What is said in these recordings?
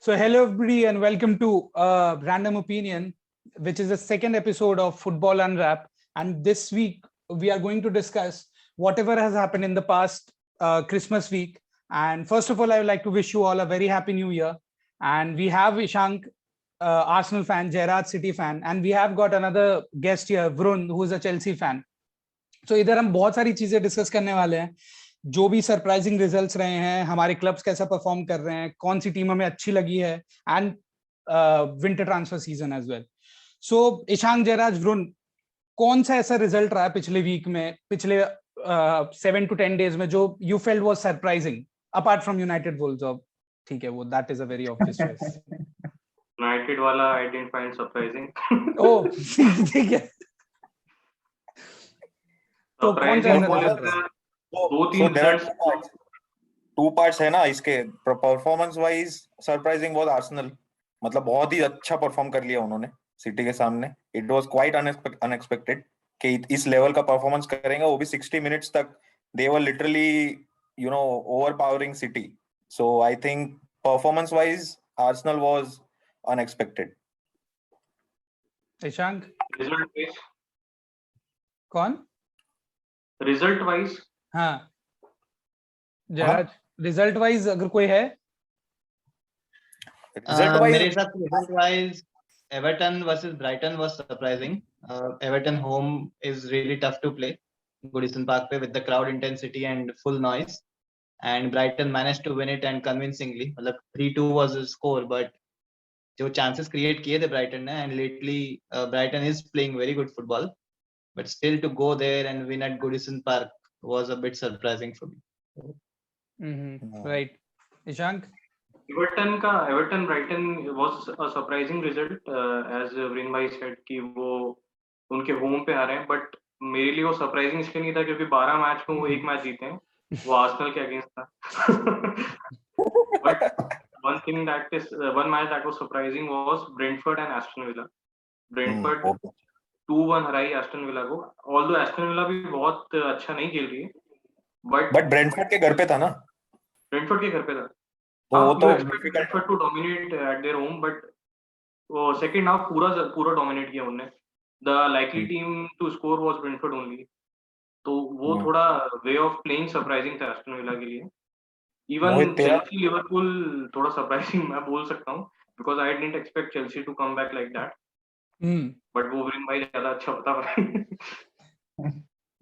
So hello everybody and welcome to Random Opinion, which is the second episode of Football Unwrap. And this week we are going to discuss whatever has happened in the past Christmas week. And first of all, I would like to wish you all a very happy new year. And we have Ishank, Arsenal fan, Gerard City fan, and we have got another guest here, Vrun, who is a Chelsea fan. So इधर हम बहुत सारी चीजें discuss करने वाले हैं, जो भी सरप्राइजिंग रिजल्ट्स रहे हैं, हमारे क्लब्स कैसा परफॉर्म कर रहे हैं, कौन सी टीम हमें अच्छी लगी है, and winter transfer season as well. So Ishank, Jayraj, Varun, कौन सा ऐसा रिजल्ट रहा है पिछले वीक में, पिछले 7 to 10 डेज में, जो you felt was surprising apart from United Wolves? Of ठीक है, वो that is a very obvious choice. United वाला आई डिडंट फाइंड सरप्राइजिंग. ओह ठीक है, तो कौन सा रिजल्ट रहा? टू पार्ट्स है ना इसके. Performance wise surprising was Arsenal, मतलब बहुत ही अच्छा परफॉर्म कर लिया उन्होंने सिटी के सामने. इट वाज क्वाइट अनएक्सपेक्टेड कि इस लेवल का परफॉर्मेंस करेंगे, वो भी 60 मिनट्स तक. They were literally you know overpowering City. So I think performance wise Arsenal was unexpected. Ishank, result wise कौन? रिजल्ट वाइज हाँ, जयराज, रिजल्ट वाइज अगर कोई है? मेरे हिसाब से result wise Everton versus Brighton was surprising. Everton home is really tough to play Goodison Park पे with the crowd intensity and full noise, and Brighton managed to win it and convincingly. मतलब 3-2 was the score, but जो chances create किए थे Brighton ने, and lately Brighton is playing very good football, but still to go there and win at Goodison Park was a bit surprising for me. Right. Ishank? Everton Brighton was a surprising result, as Vrin bhai said कि वो उनके home पे आ रहे हैं, but मेरे लिए वो surprising इसलिए नहीं था क्योंकि 12 मैच में वो एक मैच जीते हैं, वो आर्सेनल के अगेंस्ट था. But one match that was surprising was Brentford and Aston Villa. Brentford 2-1 हराई एस्टन विला को. ऑल्दो एस्टन विला भी बहुत अच्छा नहीं खेल रही है, बट ब्रेंटफोर्ड के घर पे था ना. ब्रेंटफोर्ड के घर पे था, तो वो तो Brentford to dominate at their home, but वो सेकंड हाफ पूरा डोमिनेट किया उन्होंने. The likely team to score was Brentford only. तो वो थोड़ा वे ऑफ प्लेइंग सरप्राइजिंग था एस्टन विला के लिए. इवन चेल्सी लिवरपूल थोड़ा सरप्राइजिंग मैं बोल सकता हूं, because I didn't expect Chelsea to come back like that. But वो विन भाई ज्यादा अच्छा बता.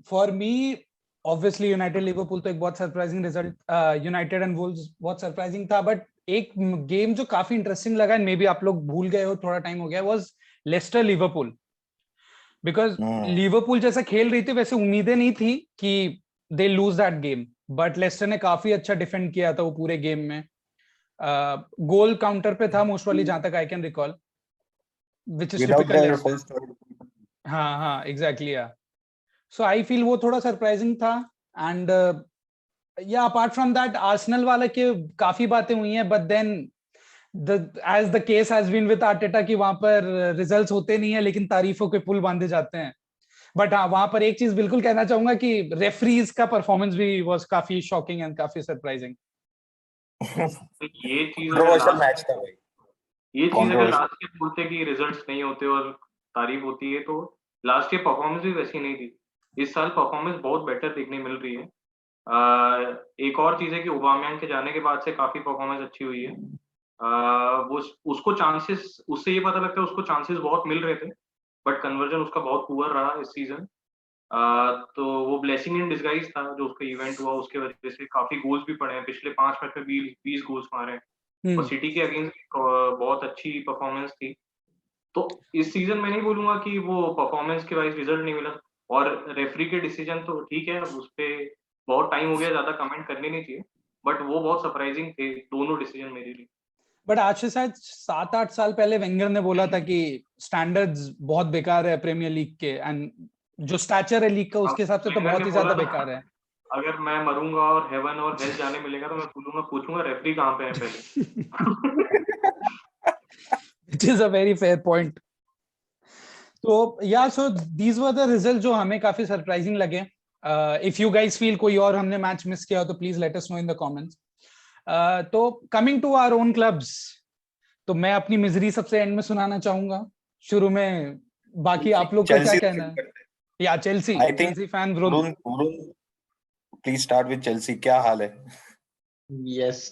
For me obviously United Liverpool तो एक बहुत surprising result, United and Wolves बहुत सरप्राइजिंग था. बट एक गेम जो काफी इंटरेस्टिंग लगा, एंड मे बी आप लोग भूल गए हो, थोड़ा टाइम हो गया, was Leicester Liverpool. Because Liverpool जैसा खेल रही थी वैसे उम्मीदें नहीं थी कि they lose that game, but Leicester ने काफी अच्छा डिफेंड किया था वो पूरे गेम में. गोल काउंटर पे था मोस्ट वाली, जहां तक I can recall, which is typical. हाँ, exactly, yeah. So I feel वो थोड़ा surprising था, and yeah, apart from that, Arsenal वाले के काफी बातें हुई हैं, but then as the case has been with Arteta कि वहां पर results होते नहीं है लेकिन तारीफों के पुल बांधे जाते हैं. But हाँ, वहां पर एक चीज बिल्कुल कहना चाहूंगा कि रेफरीज का परफॉर्मेंस भी was काफी shocking and काफी surprising. ये चीज मैच था भाई. ये चीज अगर लास्ट ईयर बोलते कि रिजल्ट्स नहीं होते और तारीफ होती है, तो लास्ट ईयर परफॉर्मेंस भी वैसी नहीं थी. इस साल परफॉर्मेंस बहुत बेटर देखने मिल रही है. एक और चीज है कि ओबामेयांग के जाने के बाद से काफी परफॉर्मेंस अच्छी हुई है. वो उसको चांसेस, उससे ये पता लगता है उसको चांसेस बहुत मिल रहे थे, बट कन्वर्जन उसका बहुत पुअर रहा इस सीजन. तो वो ब्लेसिंग इन डिस्गाइज था जो उसका इवेंट हुआ, उसके वजह से काफी गोल्स भी पड़े हैं. पिछले 5 मैच में 20 गोल्स मारे हैं, और सिटी के अगेंस्ट बहुत अच्छी परफॉर्मेंस थी. तो इस सीजन में नहीं बोलूंगा कि वो परफॉर्मेंस के वाइज रिजल्ट नहीं मिला, और रेफरी के डिसीजन तो ठीक है, उस पे बहुत टाइम हो गया, ज्यादा कमेंट करने नहीं चाहिए, बट वो बहुत सरप्राइजिंग थे दोनों डिसीजन मेरे लिए. बट आज से शायद 7-8 साल पहले वेंगर ने बोला था कि स्टैंडर्ड्स बहुत बेकार है प्रीमियर लीग के, एंड जो स्टैचर है लीग का उसके हिसाब से तो बहुत ही ज्यादा बेकार है. अगर मैं मरूंगा और हेवन और हेल जाने मिलेगा तो मैं पूछूंगा रेफरी कहाँ पे है पहले. Which is a very fair point. So yeah, so these were the results जो हमें काफी सरप्राइजिंग लगे. If you guys feel कोई और हमने मैच मिस किया हो तो please let us know in the comments. तो coming to our own clubs, तो मैं अपनी मिजरी सबसे एंड में सुनाना चाहूंगा, शुरू में बाकी आप लोग का क्या चेल्सी कहना है? या Chelsea, I think Chelsea fan Varun please start with Chelsea, क्या हाल है? यस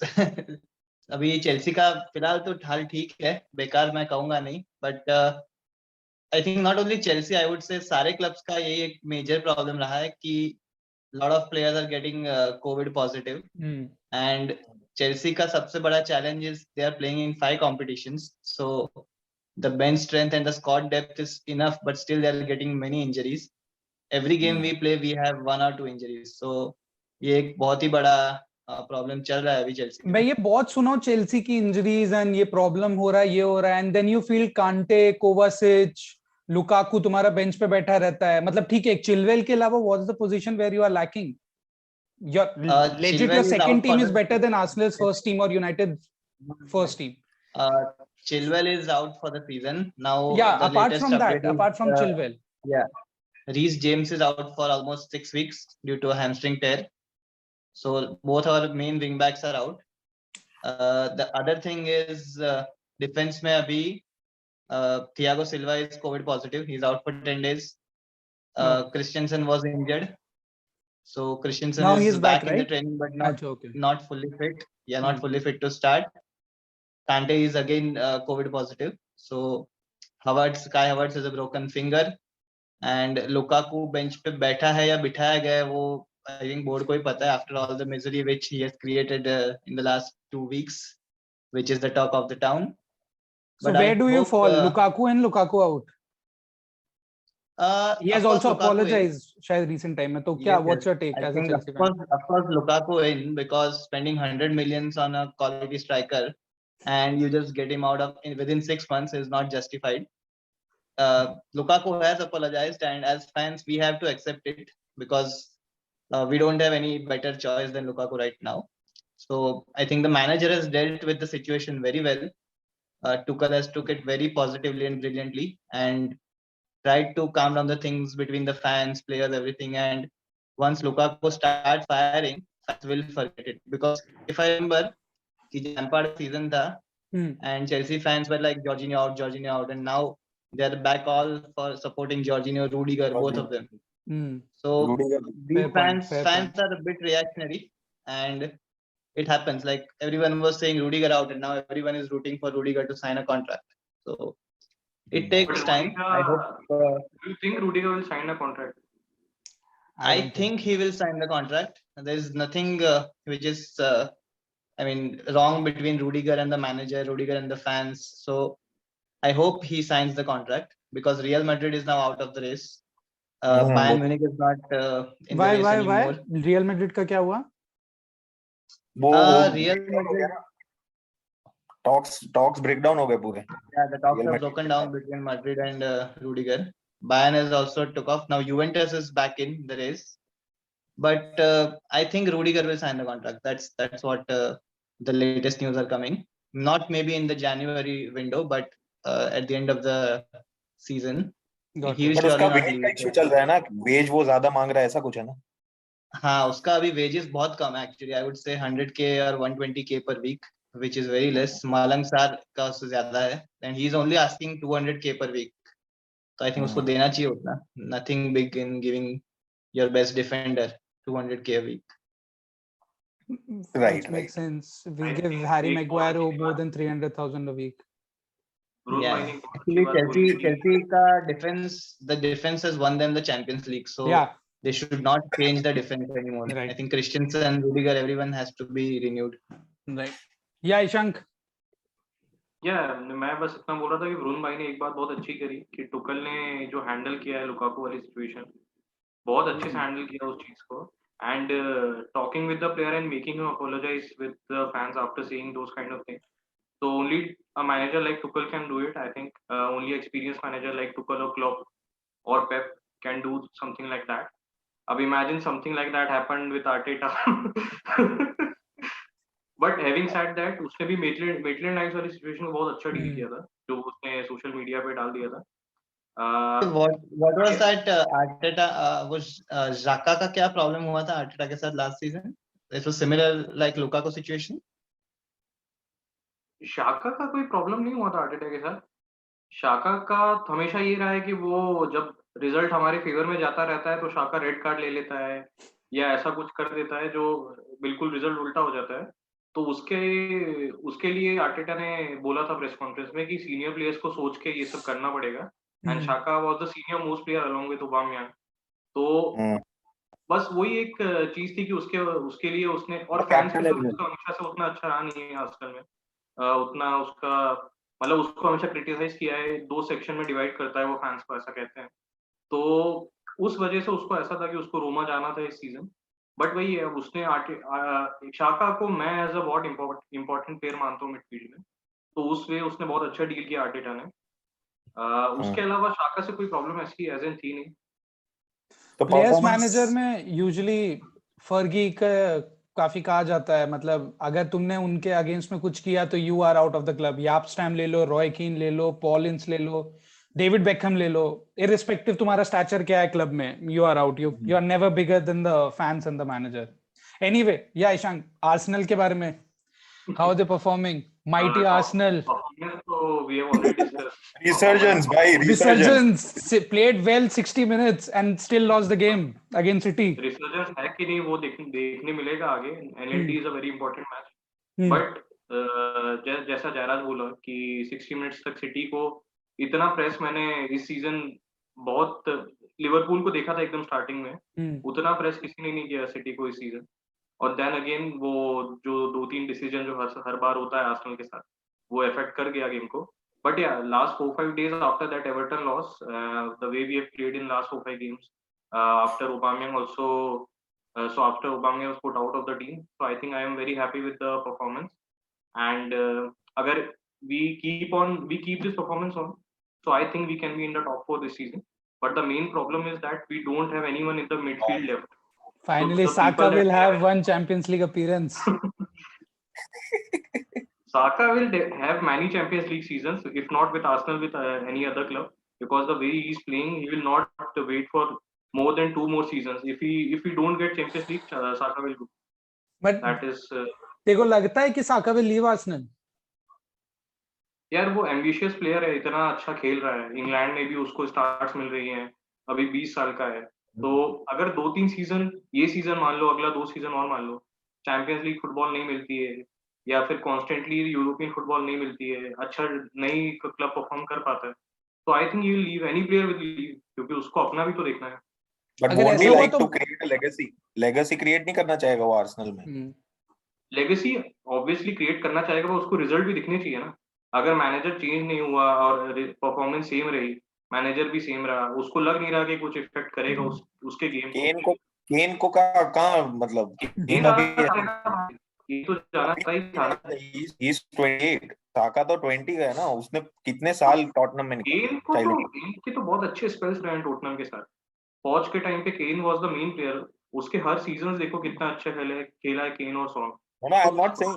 अभी चेल्सी का फिलहाल तो हाल ठीक है, बेकार मैं कहूंगा नहीं, but I think not only Chelsea, I would say सारे क्लब्स का यही एक मेजर प्रॉब्लम रहा है कि lot of players are getting Covid positive, and Chelsea का सबसे बड़ा challenge is they are playing in 5 competitions, so the bench strength and the squad depth is enough, but still they are getting many injuries. Every game we play we have 1 or 2 injuries, so ये एक बहुत ही बड़ा problem चल रहा है अभी Chelsea मैं ये बहुत सुना हूँ चेल्सी की इंजरीज एंड ये प्रॉब्लम हो रहा है, ये हो रहा है, एंड देन यू फील कांटे, कोवासिच, लुकाकू तुम्हारा बेंच पे बैठा रहता है। मतलब ठीक है, चिलवेल के अलावा what is the position where you are lacking? Your legit, Chilwell your is second out team for is the better than Arsenal's first team or United's first team. Chilwell is out for the season now. Yeah, The apart latest from that, update is, apart from Chilwell, yeah, Reece James is out for almost 6 weeks due to a hamstring tear, so both our main wing backs are out. The other thing is defense mein abhi Thiago Silva is COVID positive, he's out for 10 days. Christensen was injured, so Christensen now is he's back, in the right? training but not Achha, okay. not fully fit. Yeah, not fully fit to start. Kante is again COVID positive, so Kai Havertz is a broken finger, and Lukaku bench पे बैठा है या बिठाया गया है वो I think board को ही पता है, after all the misery which he has created in the last 2 weeks, which is the talk of the town. So But where I do you hope, fall? Lukaku in, Lukaku out. He has of course also Lukaku in. apologized शायद recent time में, तो क्या? Yes, yes. What's your take I as a think Chelsea fan? of course Lukaku in, because spending 100 millions on a quality striker and you just get him out of within 6 months is not justified. Lukaku has apologized, and as fans we have to accept it, because we don't have any better choice than Lukaku right now. So I think the manager has dealt with the situation very well. Tuchel has took it very positively and brilliantly, and tried to calm down the things between the fans, players, everything. And once Lukaku starts firing, fans will forget it. Because if I remember, Lampard season tha, and Chelsea fans were like Jorginho out, and now they're back all for supporting Jorginho, Rudiger, both of them. So these fans are a bit reactionary, and it happens. Like everyone was saying Rudiger out, and now everyone is rooting for Rudiger to sign a contract. So it takes time. I hope. Do you think Rudiger will sign a contract? I think he will sign the contract. There's nothing which is, wrong between Rudiger and the manager, Rudiger and the fans. So I hope he signs the contract, because Real Madrid is now out of the race. Bayern Munich is not in the race anymore. Real Madrid का क्या हुआ? Real Madrid talks breakdown हो गए पूरे. Yeah, the talks are broken down between Madrid and Rudiger. Bayern has also took off. Now Juventus is back in the race, but I think Rudiger will sign the contract. That's what the latest news are coming. Not maybe in the January window, but at the end of the season. He will surely not leave. Issue चल रहा है ना, veg वो ज्यादा मांग रहा है, ऐसा कुछ है ना? हाँ, उसका अभी wages बहुत कम है actually. I would say 100k or 120k per week, which is very less. Malang Sarr का उससे ज्यादा है, and he is only asking 200k per week. So I think उसको देना चाहिए उतना. Nothing big in giving your best defender 200k a week. Right. Makes sense. We give Harry Maguire more than 300,000 a week. Yeah, actually Chelsea का the defense has won them the Champions League, so yeah, they should not change the defense anymore. Right. I think Christensen, Rudiger, everyone has to be renewed. Right. Yeah, Ishank. Yeah, मैं बस इतना बोल रहा था कि Bruno भाई ने एक बात बहुत अच्छी करी कि टुकल ने जो हैंडल किया है लुकाकू वाली सिचुएशन, बहुत अच्छे से हैंडल किया उस चीज को, and talking with the player and making him apologize with the fans after saying those kind of things. So only a manager like Tuchel can do it. I think only experienced manager like Tuchel or Klopp or Pep can do something like that. अब imagine something like that happened with Arteta. But having said that, उसने भी Maitland Niles वाली situation को बहुत अच्छा deal किया था, जो उसने सोशल मीडिया पे डाल दिया था. What was that Arteta was Xhaka का क्या प्रॉब्लम हुआ था Arteta के साथ last season? It was similar like Lukaku situation. शाका का कोई प्रॉब्लम नहीं हुआ था आर्टेटा के साथ। शाका का हमेशा ये रहा है कि वो जब रिजल्ट हमारे फेवर में जाता रहता है तो शाका रेड कार्ड ले लेता है या ऐसा कुछ कर देता है जो बिल्कुल रिजल्ट उल्टा हो जाता है। तो उसके उसके लिए आर्टेटा ने बोला था प्रेस कॉन्फ्रेंस में कि सीनियर प्लेयर्स को सोच के ये सब करना पड़ेगा and Shaka was the senior most player along with ओबामयांग। तो बस वही एक चीज थी कि उसके उसके लिए उसने और फैंस की तरफ उसका हमेशा से उतना अच्छा रहा नहीं है आजकल में। उतना उसका मतलब उसको हमेशा क्रिटिसाइज किया है, 2 सेक्शन में डिवाइड करता है वो फैंस को ऐसा कहते हैं। तो उस वजह से उसको ऐसा था कि उसको रोमा जाना था इस सीज़न। बट वही है उसने शाका को मैं एज़ अ बहुत इम्पोर्टेंट प्लेयर मानता हूँ मिडफील्ड में। तो उस वे उसने बहुत अच्छा डील किया आर्टेटा ने। उसके अलावा शाका से कोई प्रॉब्लम ऐसी एज़ इन थी नहीं। तो प्लेयर्स मैनेजर में यूजुअली फर्गी का काफी कहा जाता है, मतलब अगर तुमने उनके अगेंस्ट में कुछ किया तो you are out of the club. Jaap Stam ले लो, रॉय कीन ले लो, पॉल इंस ले लो, डेविड बेकहम ले लो, इररिस्पेक्टिव तुम्हारा स्टैचर क्या है क्लब में, you are out. You are never bigger than the fans and the manager. Anyway, या ईशांक, आर्सेनल के बारे में, how are they performing? Mighty Arsenal performance तो we have already discussed. Resurgence, भाई, resurgence. Resurgence played well 60 minutes and still lost the game against City. Resurgence है कि नहीं वो देखने मिलेगा आगे। NLD is a very important match. But जैसा जयराज बोला कि 60 मिनट्स तक सिटी को इतना प्रेस मैंने इस सीजन बहुत लिवरपूल को देखा था एकदम स्टार्टिंग में, उतना प्रेस किसी ने नहीं किया सिटी को इस सीजन। और देन अगेन वो जो 2-3 डिसीजन जो हर बार होता है आर्सेनल के साथ, वो इफेक्ट कर गया गेम को। बट या last 4-5 days after that Everton loss, the way we have played in last 4-5 games after Aubameyang also, so after Aubameyang was put out of the team, so I think I am very happy with the performance. And agar we keep this performance on, so I think we can be in the top 4 this season. But the main problem is that we don't have anyone in the midfield left. Finally, so Saka will have one Champions League appearance. Saka will have many Champions League seasons, if not with Arsenal, with any other club, because the way he is playing, he will not wait for more than 2 more seasons. If we don't get Champions League, Saka will go. But that is. देखो, लगता है कि Saka will leave Arsenal? यार वो ambitious player है, इतना अच्छा खेल रहा है, इंग्लैंड में भी उसको स्टार्ट्स मिल रही हैं, अभी 20 साल का है। तो अगर 2-3 सीजन, ये सीजन मान लो, अगला 2 सीजन और मान लो, चैंपियंस लीग फुटबॉल नहीं मिलती है या फिर कॉन्स्टेंटली यूरोपियन फुटबॉल नहीं मिलती है, अच्छा नई क्लब परफॉर्म कर पाता है, तो I think you will leave, any player will leave, क्योंकि उसको अपना भी तो देखना है। But won't he like to create a legacy create नहीं करना चाहेगा वो आर्सेनल में? लेगेसी ऑब्वियसली क्रिएट करना चाहेगा, पर उसको रिजल्ट भी दिखने चाहिए ना। अगर मैनेजर चेंज नहीं हुआ और परफॉर्मेंस सेम रही, मैनेजर भी सेम रहा, उसको लग नहीं रहा कि कुछ इफेक्ट करेगा उसके गेम को। केन को कहां मतलब केन अभी ये तो जाना सही था। He's 28, साका तो 20 का है ना, उसने कितने साल टॉटनहम में केन के तो बहुत अच्छे स्पेल्स रहे हैं टॉटनहम के साथ। पॉच के टाइम पे केन वाज द मेन प्लेयर, उसके हर सीजन देखो कितना अच्छा खेला है केन और Son. I am not saying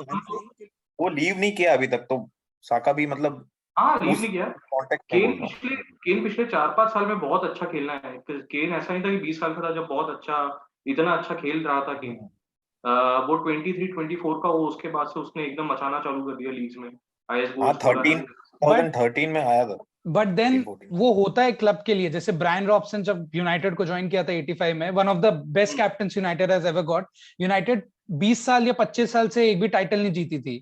वो लीव नहीं किया अभी तक, तो साका भी मतलब लीव नहीं किया। केन पिछले 4-5 साल में बहुत अच्छा खेलना है। केन ऐसा नहीं था कि 20 साल का था जब बहुत अच्छा इतना अच्छा खेल रहा था केन। वो 23-24 का, वो उसके बाद से उसने एकदम मचाना चालू कर दिया लीग्स में। हाईएस्ट गोल 2013 में आया था। बट देन वो होता है क्लब के लिए, जैसे ब्रायन रॉबसन जब यूनाइटेड को ज्वाइन किया था 85 में, one of the best captains United has ever got. United 20 साल या 25 साल से एक भी टाइटल नहीं जीती थी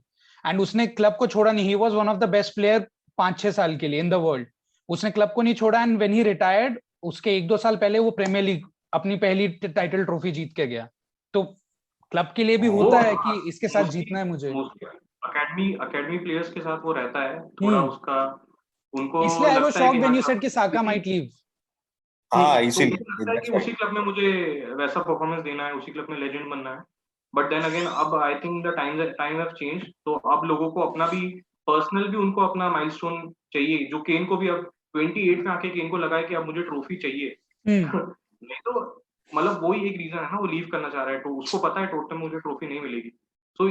एंड उसने क्लब को छोड़ा नहीं। He was one of the best player 5-6 साल के लिए इन द वर्ल्ड। उसने क्लब को नहीं छोड़ा एंड व्हेन ही रिटायर्ड, उसके 1-2 साल पहले वो प्रीमियर लीग अपनी पहली टाइटल ट्रॉफी जीत के गया। तो क्लब के लिए भी होता है कि इसके साथ जीतना है मुझे। अकेडमी प्लेयर्स के साथ वो रहता है थोड़ा उसका, उनको इसलिए I was shocked when you said कि साका माइट लीव। हां, इसीलिए लगता है कि उसी क्लब में मुझे वैसा परफॉर्मेंस देना है, उसी क्लब में लेजेंड बनना है। बट देन अगेन अब I think the time have change, तो अब लोगों को अपना भी पर्सनल भी उनको अपना माइलस्टोन चाहिए, जो केन को भी अब 28 में आके केन को लगा है कि अब मुझे ट्रॉफी चाहिए। नहीं तो मतलब वही एक रीजन है ना, वो लीव करना चाह रहा है, तो उसको पता है टोटल मुझे ट्रॉफी नहीं मिलेगी। सो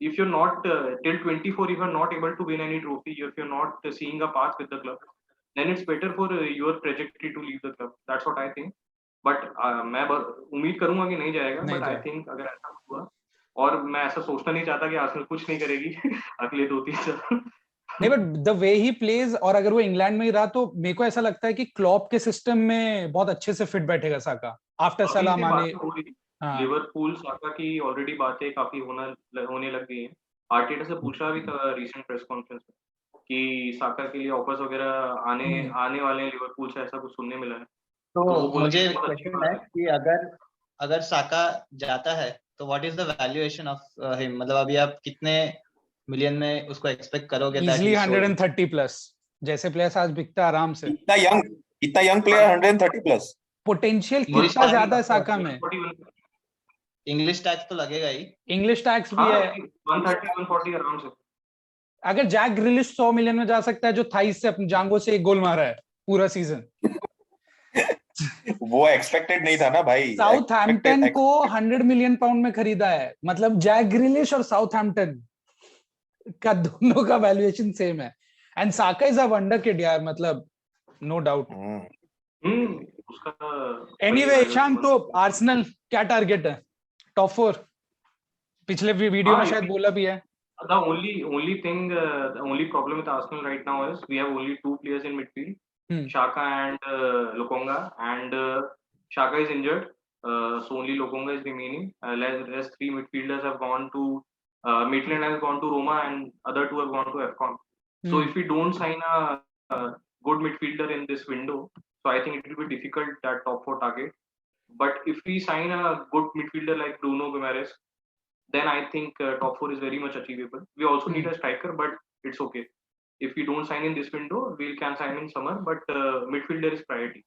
if you're not till 24, if you're not able to win any trophy, if you're not seeing a path with the club, then it's better for your trajectory to leave the club. That's what I think. But मैं उम्मीद करूंगा कि नहीं जाएगा, but I think अगर ऐसा हुआ और मैं ऐसा सोचना नहीं चाहता कि आर्सेनल कुछ नहीं करेगी अगले 2-3 साल। नहीं, but the way he plays, और अगर वो इंग्लैंड में ही रहा तो मेरे को ऐसा लगता है कि क्लॉप के सिस्टम में बहुत अच्छे से फिट बैठेगा साका आफ्टर अभी सलाह से माने। बातें हो रही, हाँ, लिवरपूल साका की ऑलरेडी बातें काफी होने लग गई हैं। आर्टेटा से पूछा भी था रीसेंट प्रेस कॉन्फ्रेंस में कि साका के लिए ऑफर्स वगैरह आने वाले हैं लिवरपूल से, ऐसा कुछ सुनने मिला है। तो वो तो बोला कि मुझे बहुत अच्छी क्वेश्चन बात है है। कि अगर साका जाता है तो what is the valuation of him, मतलब अभी आप कितने मिलियन में उसको एक्सपेक्ट करोगे that easily he sold? 130 plus, जैसे प्लेयर्स आज बिकता है आराम से। इतना young player 130 plus. Potential English कितना टैक्स ज्यादा है साका में। 141, इंग्लिश टैक्स तो लगेगा ही। इंग्लिश टैक्स भी हाँ है। 130-140 आराम से। अगर जैक ग्रिलिश 100 मिलियन में जा सकता है, जो थाइस से अपनी जांगों से एक गोल मारा है पूरा सीजन। वो एक्सपेक्टेड नहीं था ना भाई, साउथहैम्पटन को 100 मिलियन पाउंड में खरीदा है, मतलब जैक ग्रिलिश और साउथहैम्पटन का दोनों का वैल्यूएशन सेम है। And Saka is a wonder kid यार, मतलब नो डाउट। उसका एनीवे ईशान, तो आर्सेनल क्या टारगेट है? टॉप 4? पिछले वीडियो में हाँ, शायद बोला भी है। the only thing, the only problem with Arsenal right now is we have only 2 players in midfield, Xhaka and Lokonga, and Xhaka is injured, so only Lokonga is remaining. Rest 3 midfielders have gone to Maitland has gone to Roma, and other 2 have gone to AFCON. So if we don't sign a good midfielder in this window, so I think it will be difficult that top 4 target. But if we sign a good midfielder like Bruno Guimaraes, then I think top 4 is very much achievable. We also need a striker, but it's okay. If we don't sign in this window, we can sign in summer, but midfielder is priority.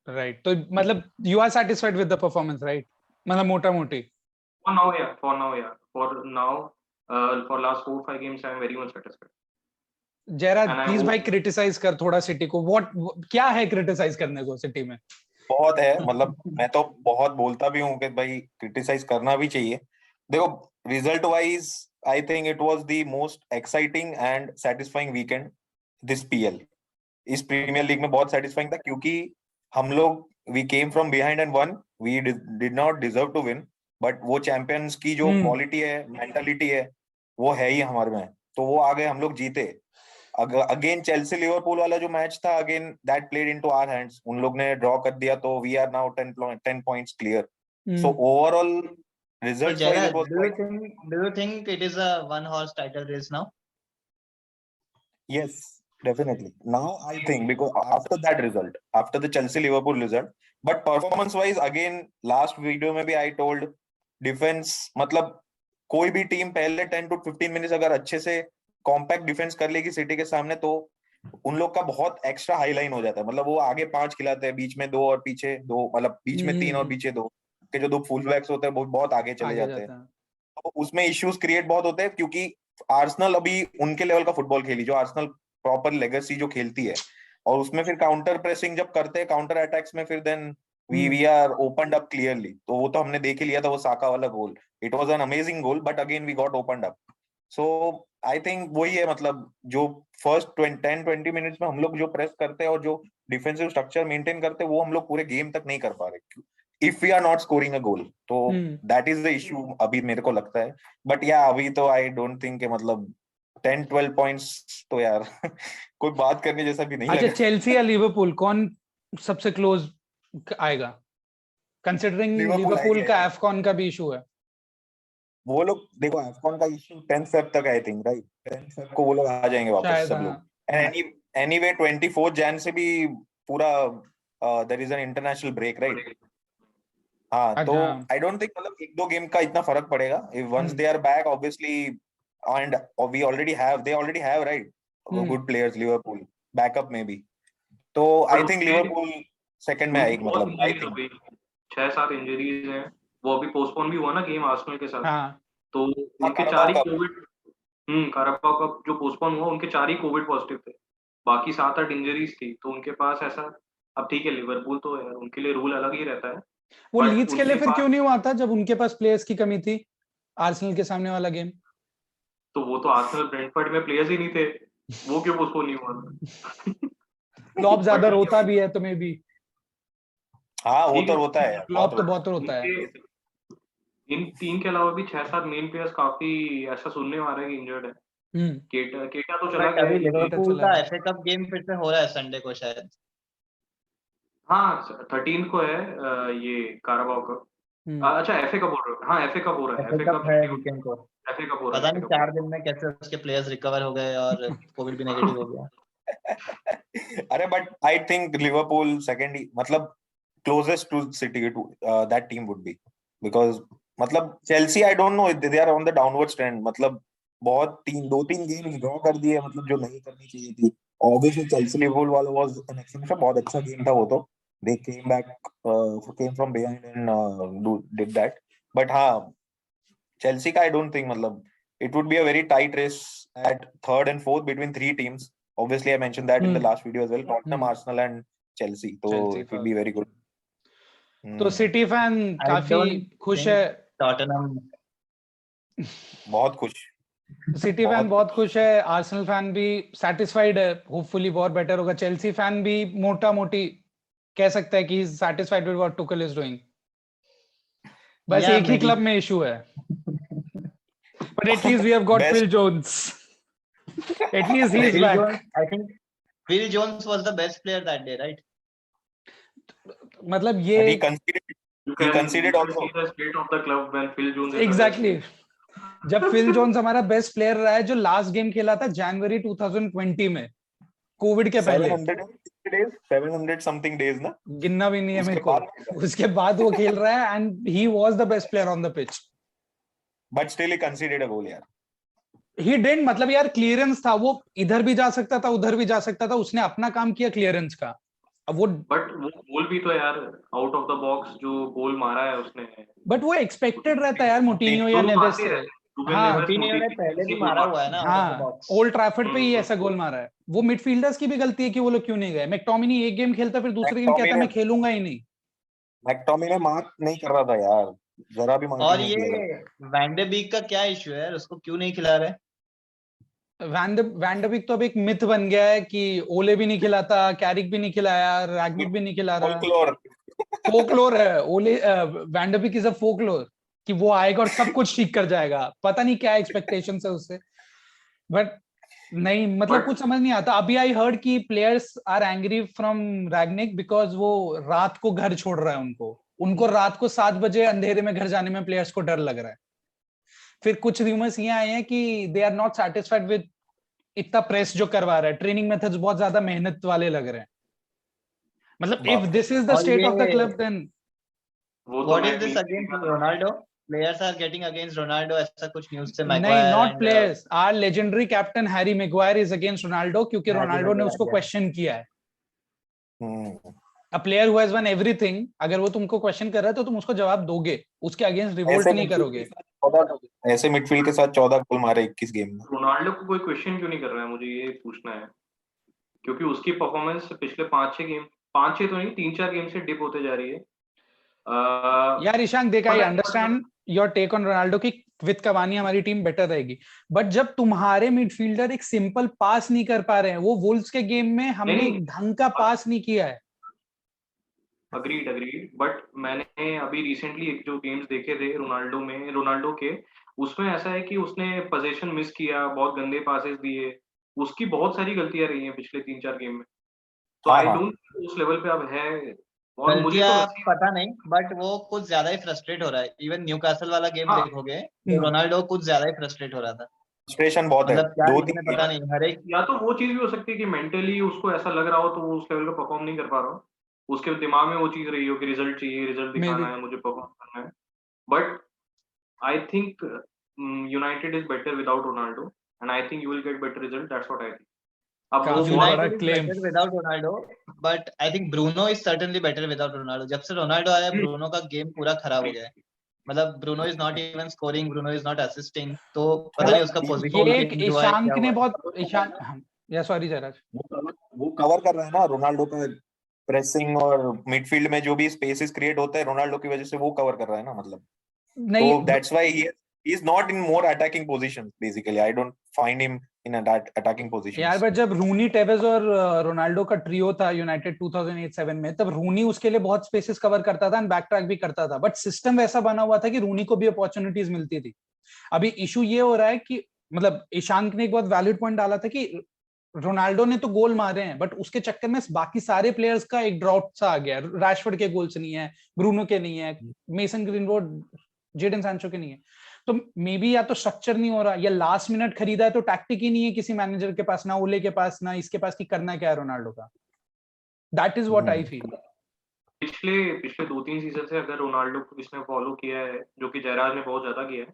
Right, तो मतलब you are satisfied with the performance, right? मतलब मोटा मोटी For now, yeah. For last 4-5 games, I am very much satisfied. जरा And I please hope भाई criticise कर थोड़ा city को। व्हाट क्या है क्रिटिसाइज करने को सिटी में? बहुत है, मतलब मैं तो बहुत बोलता भी हूँ कि भाई क्रिटिसाइज करना भी चाहिए। देखो, result wise I think it was the most exciting and satisfying weekend this PL. इस प्रीमियर लीग में बहुत सेटिस्फाइंग था क्योंकि हम लोग we came from behind and won, we did not deserve to win, but वो चैंपियंस की जो क्वालिटी है, मेंटालिटी है, वो है ही हमारे में, तो वो आगे हम लोग जीते। अगेन चेल्सी लिवरपूल वाला जो मैच था, again that played into our hands, उन लोग ने ड्रॉ कर दिया, तो we are now 10 points clear. So overall results wise it was Do you think it is a one horse title race now? yes, definitely. Now I think because after that result, after the Chelsea Liverpool result, but performance wise again last video में भी I told defense, मतलब कोई भी team पहले 10 to 15 minutes अगर अच्छे से compact defence कर लेगी सिटी के सामने, तो उन लोग का बहुत एक्स्ट्रा हाई लाइन हो जाता है। मतलब वो आगे 5 खिलाते हैं, बीच में 2 और पीछे 2, मतलब बीच में 3 और पीछे 2 के जो 2 फुल बैक्स होते हैं वो बहुत आगे चले जाते हैं। तो उसमें इश्यूज क्रिएट बहुत होते हैं क्योंकि आर्सेनल अभी उनके लेवल का फुटबॉल खेली जो आर्सेनल प्रॉपर लेगेसी जो खेलती है, और उसमें फिर काउंटर प्रेसिंग जब करते हैं, काउंटर अटैक्स में फिर then we are opened up clearly. तो वो तो हमने देख ही लिया था, वो साका वाला goal, it was an amazing goal, but again we got opened up. So I think वही है, मतलब जो फर्स्ट 10-20 मिनट्स में हम लोग जो प्रेस करते हैं और जो डिफेंसिव स्ट्रक्चर मेंटेन करते हैं, वो हम लोग पूरे गेम तक नहीं कर पा रहे if we are not scoring a goal. तो दैट इज द इश्यू अभी मेरे को लगता है। बट या अभी तो आई डोंट थिंक मतलब 10-12 पॉइंट्स तो यार कोई बात करने जैसा भी नहीं। अच्छा, चेल्सी या लिवरपूल कौन सबसे क्लोज आएगा, कंसीडरिंग लिवरपूल का एफकॉन का भी इशू है? वो लोग देखो, एफकॉन का इशू 10 फेब तक आई थिंक, राइट? 10 फेब को वो लोग आ जाएंगे वापस सब लोग। एनीवे 24 जैन से भी पूरा there is an international break, right? हाँ, तो आई डोंट थिंक मतलब 1-2 गेम का इतना फर्क पड़ेगा if once they are back obviously, and we already have right good players Liverpool backup में भी। तो आई थिंक लिवरपूल सेकंड में आएगी, मतलब आई थिंक 6-7 इंजरीज हैं। वो अभी पोस्टपोन भी हुआ ना गेम आर्सेनल के साथ। हाँ, तो उनके 4 ही कोविड, काराबाओ कप जो पोस्टपोन हुआ उनके 4 ही कोविड पॉजिटिव थे, बाकी 7-8 इंजरीज थी। तो उनके पास ऐसा, अब ठीक है लिवरपूल तो यार उनके लिए रूल अलग ही रहता है। वो लीड्स के लिए फिर क्यों नहीं हुआ था जब उनके पास प्लेयर्स की कमी थी आर्सेनल के सामने वाला गेम? तो वो तो आर्सेनल ब्रेंटफोर्ड में प्लेयर्स ही नहीं थे, वो क्यों पोस्टपोन नहीं हुआ? क्लॉप ज्यादा रोता भी है तो मे बी। हाँ, वो तो रोता है, क्लॉप तो बहुत रोता है। इन 3 के अलावा भी 6-7 मेन प्लेयर्स काफी ऐसा सुनने में आ रहा है कि इंजर्ड है। केटा तो चला बट गया अभी है। लिवरपूल चला का गया। एफए कप गेम फिर से हो रहा है संडे को शायद। हाँ 13 को है ये काराबाओ कप। अच्छा एफए कप हो रहा है। हाँ एफए कप हो रहा है। एफए एफए कप कप है वीकेंड को। एफए कप हो रहा पता है। नहीं FA Cup हो 4 दिन में कैसे उसके प्लेयर्स रिकवर हो गए और कोविड भी नेगेटिव हो गया। अरे but I think Liverpool second मतलब closest to City to that team would be because मतलब Chelsea I don't know they are on the downward trend मतलब बहुत 2-3 गेम्स ड्रॉ कर दिए मतलब जो नहीं करनी चाहिए थी ऑब्वियसली चेल्सी लिवरपूल वाला वाज एन एक्सेप्शन बहुत अच्छा गेम था वो तो they came back came from behind and did that but हाँ चेल्सी का आई डोंट थिंक मतलब it would be a very tight race at third and fourth between 3 teams. Obviously, I mentioned that in the last video as well. Tottenham, Arsenal, and Chelsea. So Chelsea it would be very good. तो city fan I काफी don't खुश think है। Tottenham बहुत खुश। City fan बहुत खुश है, Arsenal fan भी सेटिस्फाइड है, होपफुली बहुत बेटर होगा। चेल्सी फैन भी मोटा मोटी कह सकता है कि satisfied with what Tuchel is doing. बस Yeah, एक ही maybe. क्लब में इशू है, but at least we have got Best. Phil Jones, at least he is Phil back. Jones, I think Phil Jones was the best player that day, right? मतलब And ये he conceded. You He can conceded also. see the state of the club when Phil Jones is exactly जब fill Jones हमारा best player रहा है, जो last game खेला था जनवरी 2020 में कोविड के पहले, 760 days, 700 something days ना? गिनना भी नहीं है मेरे उसके को, बाद उसके बाद वो खेल रहा है and he was the best player on the pitch. But still he conceded a goal यार। ही डिडंट, मतलब यार क्लियरेंस था, वो इधर भी जा सकता था उधर भी जा सकता था, उसने अपना काम किया क्लियरेंस का। अब वो बट वो गोल भी तो यार आउट ऑफ द बॉक्स जो गोल मारा है उसने। बट वो एक्सपेक्टेड रहता है यार मोटिनियो या दोनों नेवेस मारते से। रहते हैं। रूबेन हाँ नेवेस, Coutinho ने पहले भी गोल मारा मारते हुआ है हैं। ना आउट ऑफ द हाँ, बॉक्स। ओल्ड ट्रैफर्ड पे ही ऐसा गोल मारा है। वो मिडफील्डर्स की भी गलती है कि वो लोग क्यों नहीं गए। मैकटोमिनी एक गेम खेलता फिर दूसरे गेम कहता मैं खेलूंगा ही नहीं। मैकटोमिने मार्क नहीं कर रहा था यार, जरा भी मार्क और नहीं ये किया। वैन डे बीक का क्या इशू है, उसको क्यों नहीं खिला रहे? वैन डे बीक तो अब एक मिथ बन गया है कि ओले भी नहीं खिलाता, कैरिक भी नहीं खिलाया, रैगनिक भी नहीं खिला रहा। फोकलोर फोकलोर है Ole, van de Beek is a folklore कि वो आएगा और सब कुछ ठीक कर जाएगा। पता नहीं क्या एक्सपेक्टेशंस है उससे, बट नहीं मतलब कुछ समझ नहीं आता। अभी आई हर्ड कि players are angry from Rangnick because वो रात को घर छोड़ रहा है उनको। उनको रात को 7 बजे अंधेरे में घर जाने में प्लेयर्स को डर लग रहा है। फिर कुछ रूमर्स ये आए हैं कि they are not satisfied with इतना प्रेस जो करवा रहा है, ट्रेनिंग मेथड्स बहुत ज्यादा मेहनत वाले लग रहे हैं। मतलब इफ दिस इज द और स्टेट ऑफ द ये क्लब देन वो तो व्हाट मैं is this against Ronaldo? Players are getting against Ronaldo, ऐसा कुछ न्यूज़ से नहीं, Maguire not and players, are legendary captain Harry Maguire is against Ronaldo क्योंकि रोनाल्डो ने उसको क्वेश्चन किया है। A player who has won everything, अगर वो तुमको क्वेश्चन कर रहा है तो तुम उसको जवाब दोगे, उसके अगेंस्ट रिवोल्ट नहीं करोगे। ऐसे मिडफील्ड के साथ 14 गोल मारे 21 गेम में। रोनाल्डो को कोई क्वेश्चन क्यों नहीं कर रहा है, मुझे ये पूछना है। क्योंकि उसकी परफॉर्मेंस पिछले 5-6 गेम, 5-6 तो नहीं 3-4 गेम से डिप होते जा रही है। यार ईशान देख, I understand your take on Ronaldo की विद कवानी हमारी टीम बेटर रहेगी, बट जब तुम्हारे मिडफील्डर एक सिंपल पास नहीं कर पा रहे हैं, वो वुल्व्स के गेम में हमने एक ढंग का पास नहीं किया है। अग्रीड बट मैंने अभी रिसेंटली एक जो गेम्स देखे थे रोनाल्डो के, उसमें ऐसा है कि उसने पोजीशन मिस किया, बहुत गंदे पासेस दिए, उसकी बहुत सारी गलतियां रही हैं पिछले 3-4 गेम में। तो आई डोंट उस लेवल पे अब है। और मुझे गलतियां तो पता नहीं, बट वो कुछ ज्यादा ही फ्रस्ट्रेट हो रहा है। इवन न्यूकासल वाला गेम हाँ, देखोगे तो रोनाल्डो कुछ ज्यादा ही फ्रस्ट्रेट हो रहा था। फ्रस्ट्रेशन बहुत है, मतलब क्या 2-3 रीजन है पता नहीं, हर एक या तो वो चीज भी हो सकती है कि मेंटली उसको ऐसा लग रहा हो तो वो उस लेवल का परफॉर्म नहीं कर पा रहा हो, उसके दिमाग में वो चीज रही हो कि रिजल्ट चाहिए, रिजल्ट दिखाना है, मुझे परफॉर्म करना है। But I think United is better without Ronaldo and I think you will get better result, that's what I think. अब वो काफी बहुत बड़ा United is claim. better without Ronaldo, but I think Bruno is certainly better without Ronaldo. जब से Ronaldo आया, Bruno का game पूरा खराब हो गया है। मतलब Bruno is not even scoring, Bruno is not assisting, तो पता नहीं उसका ये पोजीशन एक चेंज हुआ है ईशांक क्या ने हुआ है। बहुत ईशान या सॉरी जयराज, वो कवर कर रहा है ना रोनाल्डो का प्रेसिंग, और मिडफील्ड में जो भी स्पेसेस क्रिएट होता है रोनाल्डो की वजह से वो कवर कर रहा है ना, मतलब नहीं तो that's why he He's not in more attacking positions basically. I don't find him in attacking positions. यार बट जब रूनी, टेवेज और रोनाल्डो का ट्रियो था यूनाइटेड 2008-7 में, तब रूनी उसके लिए बहुत स्पेसेस कवर करता था एंड बैक ट्रैक भी करता था, बट सिस्टम वैसा बना हुआ था कि रूनी को भी अपॉर्चुनिटीज मिलती थी। अभी इशू ये हो रहा है कि मतलब ईशांक ने एक बहुत वैलिड पॉइंट डाला था कि रोनाल्डो ने तो गोल मारे हैं, बट उसके चक्कर में बाकी सारे प्लेयर्स का एक ड्रॉप सा आ गया। रैशफोर्ड के गोल्स नहीं है, ब्रूनो के नहीं है, मेसन ग्रीनवुड, जेडन सैंचो के नहीं है। तो मे बी या तो स्ट्रक्चर नहीं हो रहा, या लास्ट मिनट खरीदा है तो टैक्टिक ही नहीं है किसी मैनेजर के पास, ना ओले के पास ना इसके पास, कि करना क्या है रोनाल्डो का। That is what I feel. पिछले 2-3 सीजन से अगर रोनाल्डो को किसने फॉलो किया है, जो कि जयराज ने बहुत ज्यादा किया है,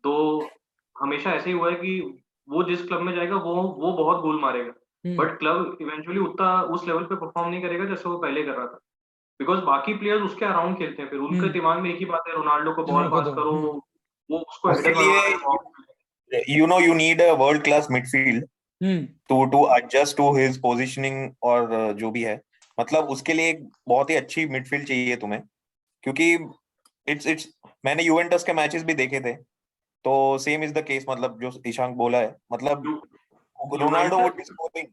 तो हमेशा ऐसे ही हुआ है कि वो जिस क्लब में जाएगा वो बहुत गोल मारेगा, बट क्लब इवेंचुअली उतना उस लेवल पे परफॉर्म नहीं करेगा जैसे वो पहले कर रहा था, बिकॉज बाकी प्लेयर्स उसके अराउंड खेलते हैं। फिर उनके दिमाग में एक ही बात है, रोनाल्डो को बॉल पास करो, वो उसको header मारवाए। You need a world class midfield to adjust to his positioning और जो भी है, मतलब उसके लिए एक बहुत ही अच्छी मिडफील्ड चाहिए तुम्हें, क्योंकि इट्स मैंने यूवेंटस के मैचेस भी देखे थे, तो सेम इज द केस, मतलब जो ईशांक बोला है, मतलब Ronaldo would be scoring,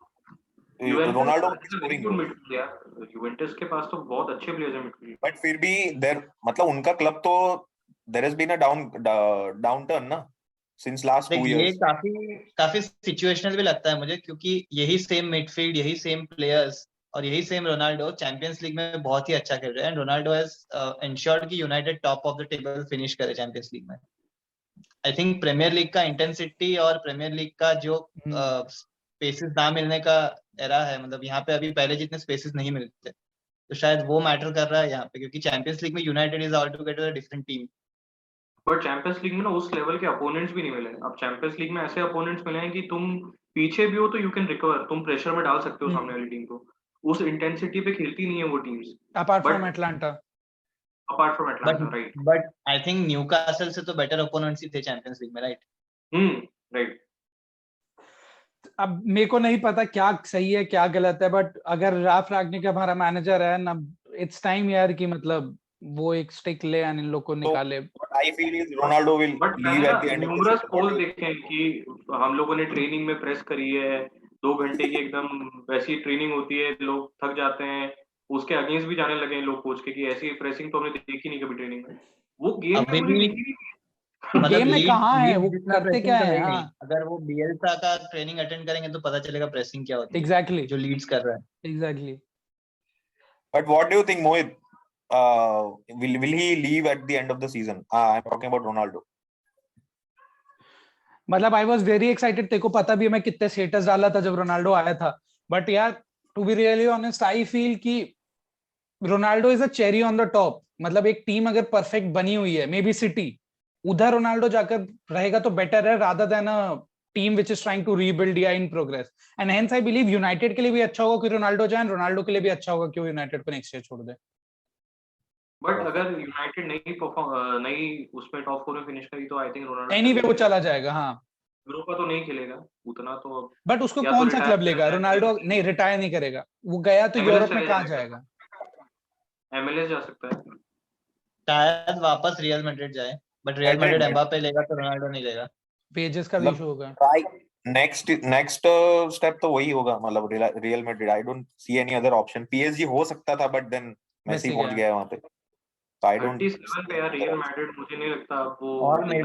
Ronaldo would be scoring. Juventus के पास तो बहुत अच्छे प्लेयर्स हैं मिडफील्ड, बट फिर भी देयर, मतलब उनका क्लब तो there has been a downturn ना सिंस लास्ट 2 ये years। काफी सिचुएशनल भी लगता है मुझे, क्योंकि यही सेम मिडफील्ड, यही सेम प्लेयर्स और यही सेम रोनाल्डो चैंपियंस लीग में बहुत ही अच्छा खेल रहे हैं, एंड रोनाल्डो हैज एंश्योर्ड कि United top of the table finish करे चैंपियंस लीग में। आई थिंक प्रीमियर लीग का इंटेंसिटी और प्रीमियर लीग का जो स्पेसेस ना मिलने का एरा है, मतलब यहाँ पे अभी पहले जितने स्पेसेस नहीं मिलते, तो शायद वो मैटर कर रहा है यहाँ पे, क्योंकि चैंपियंस लीग में United is altogether a different team. But champions league में ना उस लेवल के अपोनेंट्स भी नहीं मिले। अब चैंपियंस लीग में ऐसे अपोनेंट्स मिले हैं कि तुम पीछे भी हो तो यू कैन रिकवर, तुम प्रेशर में डाल सकते हो सामने वाली टीम को। उस इंटेंसिटी पे खेलती नहीं है वो teams, apart from Atlanta, right. But I think Newcastle से तो बेटर अपोनेंट्स ही थे चैंपियंस लीग में, राइट? राइट। अब मेरे को नहीं पता क्या सही है क्या गलत है, बट अगर राफ रागनिक हमारा मैनेजर है ना, इट्स टाइम यार कि मतलब वो एक स्टिक ले और इन लोग को निकाले। I feel is Ronaldo will leave at the end of the numerous poll देखे हैं कि हम लोगों ने ट्रेनिंग में प्रेस करी है, 2 घंटे की एकदम वैसी ट्रेनिंग होती है, लोग थक जाते हैं, उसके अगेंस्ट भी जाने लगे हैं लोग कोच के कि ऐसी प्रेसिंग तो हमने देखी नहीं कभी ट्रेनिंग में। वो गेम में मुझे दिखी नहीं। गेम में कहाँ है वो, करते क्या है? हाँ, अगर वो बिएल्सा का ट्रेनिंग अटेंड करेंगे तो पता चलेगा प्रेसिंग क्या होती है। एग्जैक्टली, जो लीड्स कर रहा है। Exactly. But what do you think Mohit, will he leave at the end of the season? I'm talking about Ronaldo. मतलब आई वाज वेरी एक्साइटेड, तेरे को पता भी है मैं कितने स्टेटस डाला था जब रोनाल्डो आया था, बट यार to be really honest I feel कि Ronaldo is a cherry on the top. मतलब एक टीम अगर परफेक्ट बनी हुई है, मे बी सिटी, उधर रोनाल्डो जाकर रहेगा तो बेटर है rather than a team which is trying to rebuild या in progress. And hence I believe United के लिए भी अच्छा होगा कि रोनाल्डो जाए, रोनाल्डो के लिए भी अच्छा होगा कि वो यूनाइटेड को नेक्स्ट ईयर छोड़ दे। बट अगर यूनाइटेड नहीं उसमें टॉप 4 में फिनिश करी तो आई थिंक रोनाल्डो एनीवे वो चला जाएगा। हाँ, यूरोपा तो नहीं खेलेगा उतना तो, बट उसको कौन सा क्लब लेगा? रोनाल्डो नहीं, रिटायर नहीं करेगा वो, गया तो यूरोप में कहाँ जाएगा? MLS जा सकता है, शायद वापस रियल मैड्रिड जाए, बट रियल मैड्रिड एम्बापे लेगा तो रोनाल्डो नहीं लेगा। वेजेस का भी इशू होगा। नेक्स्ट स्टेप तो वही होगा, मतलब real Madrid. I don't see any other option. PSG हो सकता था बट देन मेसी पहुंच गया वहां पे, तो आई डोंट 37 पे यार रियल मैड्रिड मुझे नहीं लगता वो, और may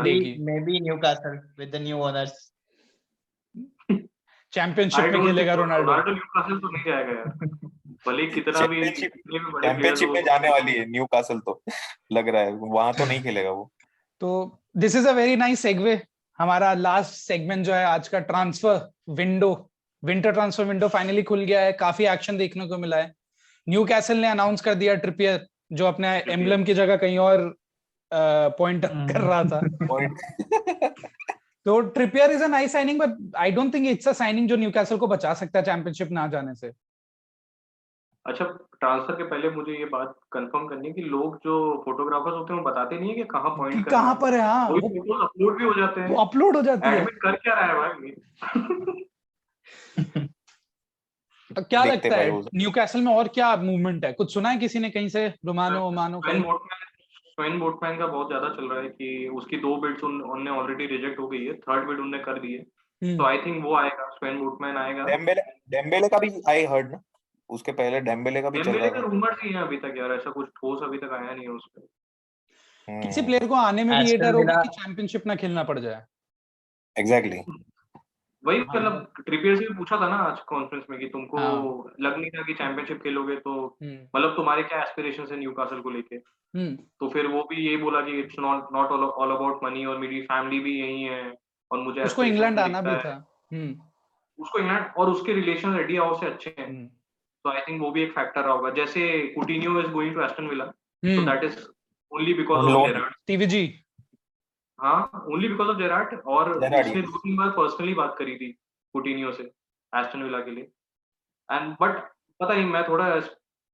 be Newcastle with the new owners championship में खेलेगा रोनाल्डो। न्यूकासल तो नहीं जाएगा यार, भले कितना भी चैंपियनशिप में जाने वाली है न्यूकासल, तो लग रहा है वहां तो नहीं खेलेगा वो। तो this is a very nice segue. हमारा लास्ट सेगमेंट जो है आज का, transfer window, winter transfer window finally खुल गया है। काफी एक्शन देखने को मिला है। न्यूकैसल ने अनाउंस कर दिया ट्रिपियर, जो अपने एम्बलम की जगह कहीं और पॉइंट कर रहा था। तो Trippier is a nice signing, but I don't think it's a signing जो न्यूकैसल को बचा सकता है चैंपियनशिप ना जाने से। अच्छा, ट्रांसफर के पहले मुझे ये बात कंफर्म करनी है कि लोग जो फोटोग्राफर्स होते हैं वो बताते नहीं है कि कहाँ पॉइंट करना है, कहाँ पर है। हाँ, वो फोटोज अपलोड भी हो जाते हैं, वो अपलोड हो जाती है। एडमिट कर क्या रहा है भाई? तो क्या लगता है न्यूकैसल में और क्या मूवमेंट है? कुछ सुना है किसी ने कहीं से? रोमानो स्वेन बोटमैन का बहुत ज्यादा चल रहा है कि उसकी 2 बिड्स उनने ऑलरेडी रिजेक्ट हो गई है, थर्ड बिड उनने कर दी है, तो आई थिंक वो आएगा, स्वेन बोटमैन आएगा। डेम्बेले का भी आई हर्ड ना, उसके पहले डेम्बेले का भी चल डेम्बेले रहा का था। रूमर्स ही है अभी तक यार, ऐसा कुछ ठोस अभी तक आया नहीं है उस पे। किसी प्लेयर को आने में भी ये Aston डर होगा Villa- कि चैंपियनशिप ना खेलना पड़ जाए। एग्जैक्टली। वही हाँ, मतलब ट्रिपियर से भी पूछा था ना आज कॉन्फ्रेंस में कि तुमको हाँ। लग नहीं था कि चैंपियनशिप खेलोगे, तो हम्म, मतलब तुम्हारे क्या एस्पिरेशंस है न्यूकासल को लेके, हम्म, तो फिर वो भी ये बोला कि it's not all about money, और मेरी फैमिली भी यही है और मुझे उसको एस्पिरेशंस इंग्लैंड भी आना दिखता भी है। था। हम्म, उसको इंग्लैंड और उसके रिलेशन रेडी हाउस से अच्छे हैं, हम्म, तो आई थिंक वो भी एक फैक्टर रहा होगा। जैसे Coutinho is going to Aston Villa, तो hmm. That is only because On of loan. Gerrard. TVG. हाँ, ओनली बिकॉज ऑफ जेरार्ड, और जेरार्ड, उसने yes. 2-3 बार पर्सनली बात करी थी कुटिन्हो से एस्टन विला के लिए। एंड बट पता नहीं, मैं थोड़ा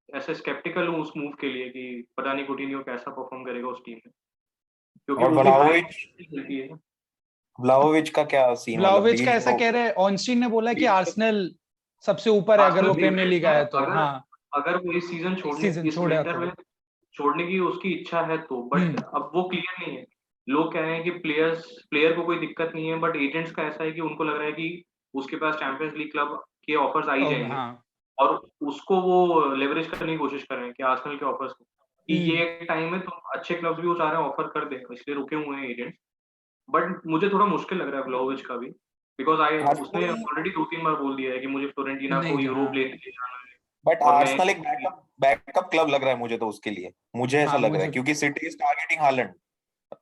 ऐसे स्केप्टिकल हूँ उस मूव के लिए कि पता नहीं कुटिन्हो कैसा परफॉर्म करेगा उस टीम में, क्योंकि और उसकी व्लाहोविच मिलती है। व्लाहोविच का क्या सीन, मतलब व्लाहोविच का डील ऐसा तो कह रहे हैं, ऑनस्टीन ने बोला कि डील तो- आर्सेनल सबसे ऊपर है अगर वो आर्सेनल प्रीमियर फेवरेट लीग है, आया तो। अगर हाँ, अगर वो इस सीजन छोड़ने, सीजन इस छोड़ा विंटर तो। में छोड़ने की उसकी इच्छा है तो, बट अब वो क्लियर नहीं है। लोग कह रहे हैं कि प्लेयर को कोई दिक्कत नहीं है, बट एजेंट्स का ऐसा है कि उनको लग रहा है कि उसके पास चैंपियंस लीग क्लब के ऑफर्स आ ही जाएंगे, हाँ। और उसको वो लेवरेज करने की कोशिश कर रहे हैं कि आर्सेनल के ऑफर्स को, कि ये एक टाइम है तो अच्छे क्लब्स भी वो चाह रहे हैं ऑफर कर दें, इसलिए रुके हुए हैं एजेंट्स। बट मुझे थोड़ा मुश्किल लग रहा है व्लाहोविच का भी, बिकॉज उसने आर्सेनल, ऑलरेडी 2-3 बार बोल दिया है कि मुझे फ्लोरेंटीना नहीं को जा यूरोप हाँ, लेने के जाना है, बट और मैं आर्सेनल एक बैकअप क्लब लग रहा है मुझे तो उसके लिए, मुझे ऐसा हाँ लग रहा मुझे। है क्योंकि City is targeting Haaland,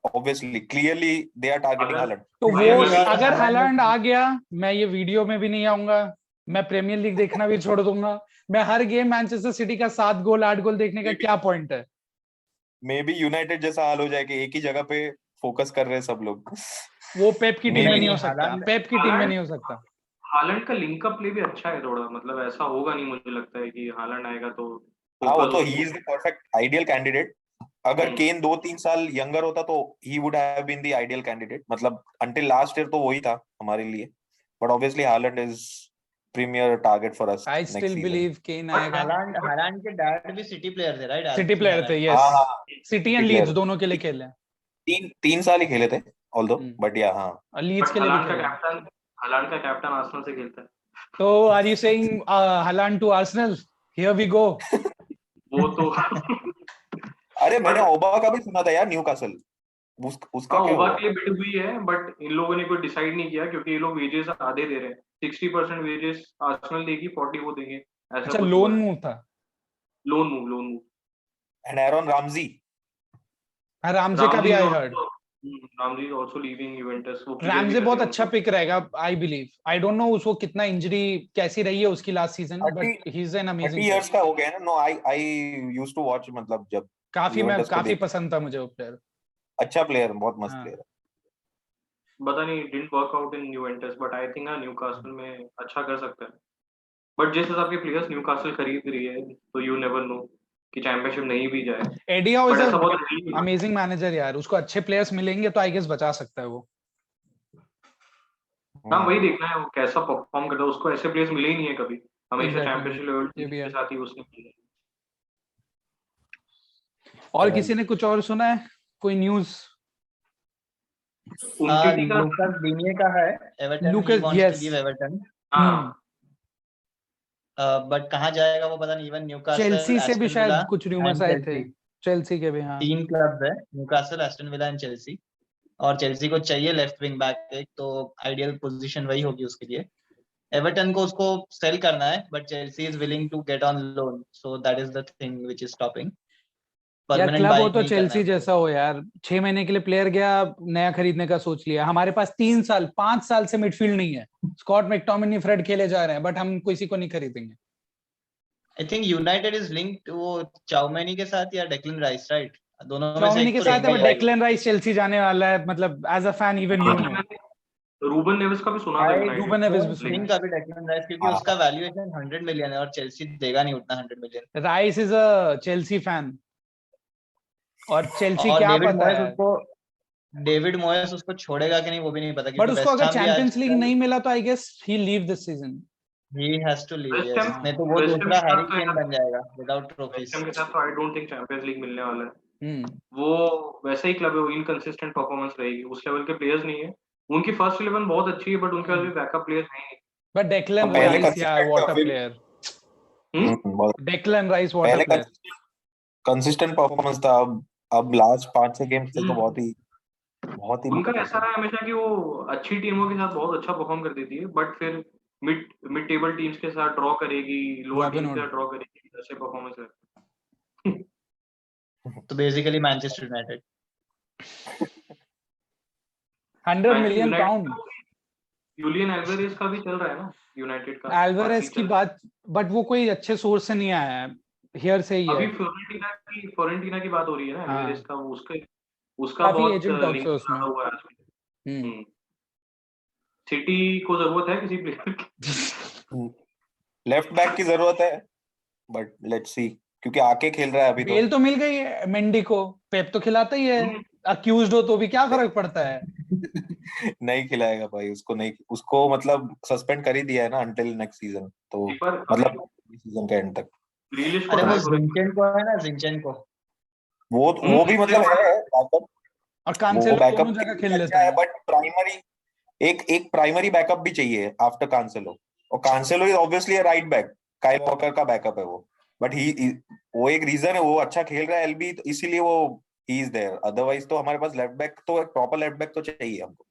obviously clearly they are targeting अगर हालैंड। तो वो अगर अगर Haaland हालैंड आ गया, मैं ये वीडियो में भी नहीं आऊंगा, मैं प्रीमियर लीग देखना भी छोड़ दूंगा। मैं हर गेम मैनचेस्टर सिटी का 7 गोल 8 गोल देखने का क्या पॉइंट है। मे बी यूनाइटेड जैसा हाल हो जाए कि एक ही जगह पे फोकस कर रहे हैं सब लोग। वो पेप की टीम में Maybe. नहीं हो सकता, हालांड पेप की टीम में नहीं हो सकता। हालैंड का लिंकअप प्ले भी अच्छा है थोड़ा, मतलब ऐसा होगा नहीं, मुझे लगता है कि हालैंड आएगा तो हाँ, वो फोकस तो उस he is the perfect ideal candidate. अगर केन 2-3 साल यंगर होता तो he would have been the ideal candidate, मतलब अंटिल लास्ट ईयर तो वही था हमारे लिए, but obviously Haaland is premier target for us I next still season. Believe Kane but आएगा। हालांड के डैड भी सिटी प्लेयर थे, राइट? सिटी एल्फी प्लेयर थे, हालांड। यस। हाँ हाँ, सिटी एंड लीड्स दोनों के लिए खेले हैं। तीन साल ही खेले थे ऑल्दो, बट या हाँ। और लीड्स के लिए भी खेले हैं। हालैंड का कैप्टन आर्सेनल से खेलता है, तो are you saying Haaland to Arsenal? Here we go. वो तो अरे मैंने बट ओबा का भी सुना था यार, न्यूकासल, उसका हाँ, क्या ओबा हुआ? के लिए बिड हुई है, बट इन लोगों ने कोई डिसाइड नहीं किया, क्योंकि ये लोग वेजेस आधे दे रहे हैं, 60% वेजेस आर्सेनल देगी, 40 वो देंगे, ऐसा अच्छा, कुछ लोन हुआ है। मूव था। Loan move. And Aaron Ramsey, Ramsey का भी I heard. Ramsey is also leaving Juventus, वो क्लियर भी रैमजे कर बहुत दिया अच्छा उनको। पिक रहेगा, I believe. I don't know उसको कितना इंजरी कैसी रही है उसकी last season, 30 but he is an 30 amazing years player. का हो गया ना। No, I used to watch, मतलब जब मैं यूवेंटस को काफी देख, पसंद था मुझे वो प्लेयर। अच्छा प्लेयर, बहुत मस्त हाँ। प्लेयर है। पता नहीं, didn't work out in Juventus, but I think Newcastle में अच्छा कर सकता है। बट जिस हिसाब के प्लेयर्स न्यूकासल खरीद रही है, तो यू नेवर नो कि चैंपियनशिप नहीं भी जाए, एडी हाउ बट इज ऐसा अ बहुत नहीं होगा। अमेजिंग मैनेजर यार, उसको अच्छे प्लेयर्स मिलेंगे तो आई गेस बचा सकता है वो। हाँ, वही देखना है वो कैसा परफॉर्म करता है, उसको ऐसे प्लेयर्स मिले ही नहीं है कभी, हमेशा एग्जैक्टली, चैंपियनशिप लेवल ये भी के है। साथ ही उसने किया। और किसी ने कुछ और सुना है, कोई न्यूज? उमटीटी का लूकास डिन्ये का है, Everton, he Lucas, wants to yes. Leave Everton, हाँ, बट कहाँ जाएगा वो पता नहीं। इवन न्यूकासल, चेल्सी से भी एस्टन विला शायद कुछ र्यूमर्स एंड आए थे। चेल्सी, चेल्सी के भी, हाँ। 3 क्लब्स है, Newcastle, Aston villa and Chelsea. और चेल्सी को चाहिए लेफ्ट विंग बैक एक, तो आइडियल पोजीशन वही होगी उसके लिए। एवर्टन को उसको सेल करना है, but Chelsea is willing to get on loan, so that is the thing which is stopping. यार परमानेंट क्लब हो बाइंग तो नहीं करना है चेल्सी उसको। जैसा हो यार, 6 महीने के लिए प्लेयर गया, नया खरीदने का सोच लिया। हमारे पास 3 साल 5 साल से मिडफील्ड नहीं है। स्कॉट मैकटोमिनी, फ्रेड खेले जा रहे हैं, बट हम किसी को नहीं खरीदेंगे। I think United is linked वो चाउमेनी के साथ या डेक्लन राइस, राइट? दोनों में से चौमिनी एक के तो साथ लिंक है, ही बट है। डेक्लन राइस चेल्सी जाने वाला है, मतलब as a fan even you know. Ruben Neves का भी सुना था आई यूनाइटेड रूबन नेवेस भी डोंट सुना थिंक है। अभी डेक्लन राइस, क्योंकि हाँ, उसका वैल्यूएशन 100 मिलियन है और चेल्सी देगा नहीं उतना 100 million. Rice is a Chelsea fan, और चेल्सी और क्या पता है। डेविड मॉयस उसको छोड़ेगा कि नहीं वो भी नहीं पता, बट क्योंकि उसको वेस्ट अगर हैम भी चैंपियंस लीग आजकल, नहीं मिला तो I guess he leave this season. He has to leave, West yes. Ham नहीं तो वो वेस्ट हैम दूसरा के हैरी साथ तो केन यार, बन जाएगा विदाउट वेस्ट ट्रॉफीज। हैम के साथ तो आई डोंट थिंक चैंपियंस लीग मिलने वाला है। वो वैसा ही क्लब है, वो इनकंसिस्टेंट परफॉर्मेंस रहेगी, उस लेवल के प्लेयर्स नहीं है। उनकी फर्स्ट 11 बहुत अच्छी है, बट उनके पास भी बैकअप प्लेयर्स नहीं है। बट डेक्लन पहले राइस यार, consistent व्हाट था, अ फिर प्लेयर। बहुत डेक्लन राइस व्हाट अ पहले प्लेयर। कंसिस्टेंट परफॉर्मेंस था। अब लास्ट 5-6 गेम्स से तो बहुत ही उनका मतलब ऐसा रहा है हमेशा कि वो अच्छी टीमों के साथ बहुत अच्छा परफॉर्म कर देती है, बट फिर मिड टेबल टीम्स के साथ ड्रॉ करेगी, लोअर टीम्स के साथ ड्रॉ करेगी, ऐसे परफॉर्मेंस है। So basically Manchester United. 100 million pound। Julian Alvarez का भी चल रहा है ना यूनाइटेड का। एल्वारेज की बात, बट वो कोई अच्छे सोर्स से नहीं आया है, हियर से ही है। अभी फ्लोरेंटीना की बात हो रही है ना, हाँ। एल्वारेज का, उसका काफी बहुत एजेंट टॉक्स लिंक है उसमें। हुआ है आजकल। सिटी को जरूरत है किसी प्लेयर की। लेफ्ट बैक की जरूरत है, बट लेट्स सी, क्योंकि आके खेल रहा है अभी तो। बेल तो मिल गई है मेंडी को, पेप तो खिलाता ही है, अक्यूज्ड हो तो भी क्या फर्क पड़ता है। नहीं खिलाएगा भाई उसको, नहीं उसको मतलब सस्पेंड कर ही दिया है ना अंटिल नेक्स्ट सीजन, तो एक बार मतलब सीजन के एंड तक। ग्रीलिश को अरे वो ट्राई करो। जिंचेंको है ना, जिंचेंको। वो भी मतलब है बैकअप, और वो कांसेलो बैकअप दोनों जगह के खेल लिए लेता अच्छा है, है। बट प्राइमरी एक प्राइमरी बैकअप भी चाहिए आफ्टर कांसेलो, और Cancelo is obviously a right back, Kyle Walker का बैकअप है वो, बट वो एक रीजन है, वो अच्छा खेल रहा है एलबी, तो इसीलिए वो ही इज देयर। अदरवाइज तो हमारे पास लेफ्ट बैक तो, एक प्रॉपर लेफ्ट बैक तो चाहिए हमको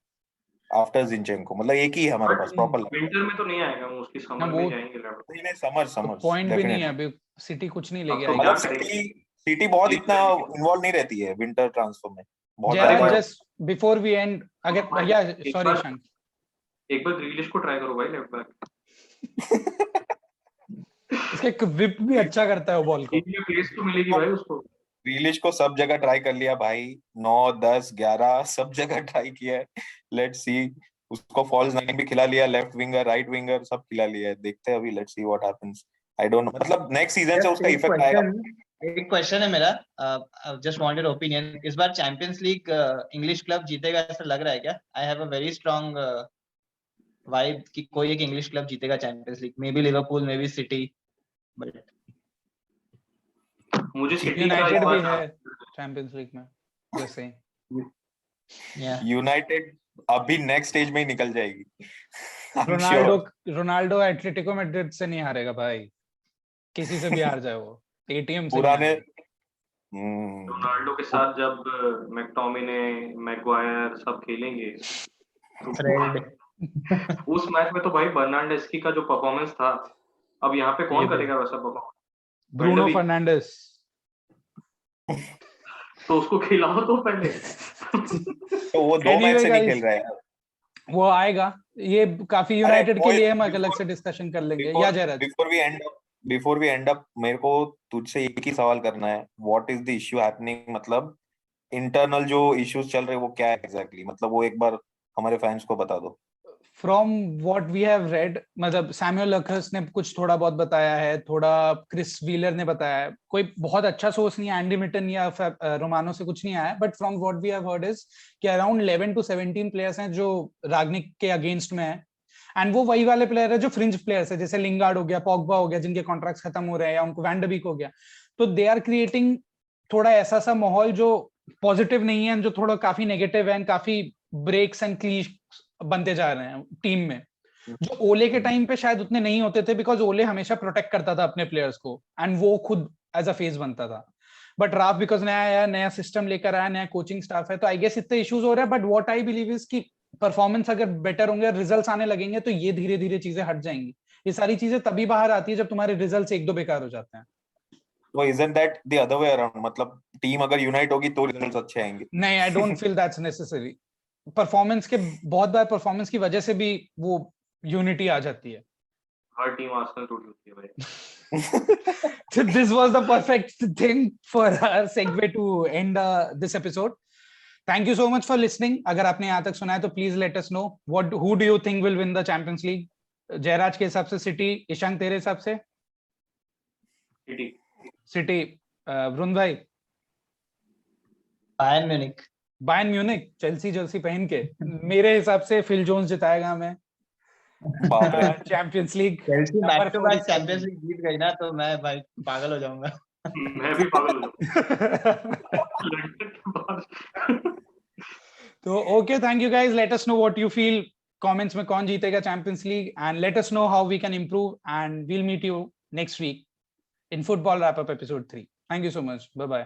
आफ्टर जिंचेंको, मतलब एक ही है हमारे but pass proper left. Winter में तो नहीं आएगा, मोस्टली ना समर वो में जाएंगे लैब। नहीं नहीं, समर तो समर पॉइंट भी नहीं है डेफिनेटली। अभी, सिटी कुछ नहीं अब लेके तो आएगी। क्या मतलब करेंगे? सिटी बहुत इतना इन्वॉल्व नहीं रहती है विंटर ट्रांसफर में, बहुत जयराज, ज्यादा। जस्ट बिफोर वी एंड, अगर भैया सॉरी शंक, एक बार ग्रीलिश को ट्राई करो भाई लेफ्ट बैक। उसका विप भी अच्छा करता है वो बॉल को। टीम में प्लेस तो मिलेगी भाई उसको। ग्रीलिश को सब जगह ट्राई कर लिया भाई, 9, 10, 11 सब जगह ट्राई किया है। लेट्स सी, उसको फॉल्स नाइन भी खिला लिया, लेफ्ट विंगर राइट विंगर सब खिला लिया है, देखते हैं अभी, let's see what happens. I don't no, मतलब नेक्स्ट सीजन से Just उसका इफेक्ट आएगा। एक क्वेश्चन है मेरा, जस्ट वांटेड ओपिनियन, इस बार चैंपियंस लीग इंग्लिश क्लब जीतेगा ऐसा लग रहा है क्या? I have a very strong vibe कि कोई एक इंग्लिश क्लब जीतेगा champions league, may be Liverpool, may be city, but मुझे सिटी का यूनाइटेड भी इस है बार चैंपियंस लीग में, जैसे या यूनाइटेड अभी नेक्स्ट स्टेज में ही निकल जाएगी। I'm Ronaldo sure. Ronaldo Atletico Madrid से नहीं हारेगा भाई, किसी से भी हार जाए वो, एटीएम से नहीं पुराने हारेगा। रोनाल्डो के साथ जब मैकटोमिने, मैगवायर सब खेलेंगे तो फ्रेड उस मैच में तो भाई बर्नांडेस्की का जो परफॉर्मेंस था, अब यहाँ पे कौन करेगा वैसा परफॉर्मेंस? ब्रूनो वेंडबी। फर्नांडिस। तो उसको खिलाओ तो पहले। तो वो 2 मैच Anyway, से नहीं guys, खेल रहा है। वो आएगा, ये काफी अरे यूनाइटेड के लिए हम अलग before- से डिस्कशन कर लेंगे। बिफोर या Jayraj, before we end up, मेरे को तुझसे एक ही सवाल करना है, what is the issue happening, मतलब इंटरनल जो इश्यूज चल रहे हैं वो क्या है एग्जैक्टली, मतलब वो एक बार हमारे फैंस को बता दो। From what we have read, मतलब सैमुअल लखस ने कुछ थोड़ा बहुत बताया है, थोड़ा क्रिस व्हीलर ने बताया है, कोई बहुत अच्छा सोर्स नहीं है, एंडी मिटन या रोमानो से कुछ नहीं आया, but from what we have heard is कि अराउंड 11 to 17 प्लेयर्स हैं जो रागनिक के अगेंस्ट में है, एंड वो वही वाले प्लेयर है जो फ्रिंज प्लेयर्स है, जैसे लिंगार्ड हो गया, पॉगबा हो गया, जिनके कॉन्ट्रैक्ट्स खत्म हो रहे हैं, या उनको वैंडरबीक हो गया, तो दे आर क्रिएटिंग थोड़ा ऐसा सा माहौल जो पॉजिटिव नहीं है, जो थोड़ा काफी नेगेटिव है, काफी ब्रेक्स एंड क्लीश बनते जा रहे हैं टीम में, जो ओले के टाइम पे शायद उतने नहीं होते थे, बिकॉज ओले हमेशा प्रोटेक्ट करता था अपने प्लेयर्स को, एंड वो खुद एज अ फेस बनता था, बट राफ बिकॉज नया आया, नया सिस्टम लेकर आया, नया कोचिंग स्टाफ है, तो आई गेस इतने इश्यूज हो रहे हैं, but what I believe is कि परफॉर्मेंस अगर बेटर होंगे, रिजल्ट्स आने लगेंगे, तो ये धीरे धीरे चीजें हट जाएंगी। ये सारी चीजें तभी बाहर आती है जब तुम्हारे रिजल्ट्स एक दो बेकार हो जाते हैं। तो isn't that the other way around, मतलब टीम अगर यूनाइट होगी तो रिजल्ट्स अच्छे आएंगे? नहीं, I don't feel that's necessary. Performance के बहुत बार परफॉर्मेंस की वजह से भी वो यूनिटी आ जाती है। हर टीम आर्सेनल टूटी होती है भाई। So this was the perfect thing for our segue to end this episode. Thank you so much for listening. अगर आपने यहाँ तक सुना है तो please let us know who do you think will win the Champions League? Jayraj के हिसाब से सिटी, ईशांक तेरे हिसाब से? सिटी। वरुण भाई? Bayern Munich. Bayern Munich, Chelsea jersey पहन के? मेरे हिसाब से फिल जोन्स जिताएगा हमें Champions League. Chelsea back to back Champions League जीत गई ना, तो मैं भाई पागल हो जाऊंगा। मैं भी पागल हो जाऊंगा। तो okay, thank you guys. Let us know what you feel. Comments में कौन जीतेगा Champions League, and let us know how we can improve. And we'll meet you next week in Football Wrap Up episode 3. Thank you so much. Bye bye.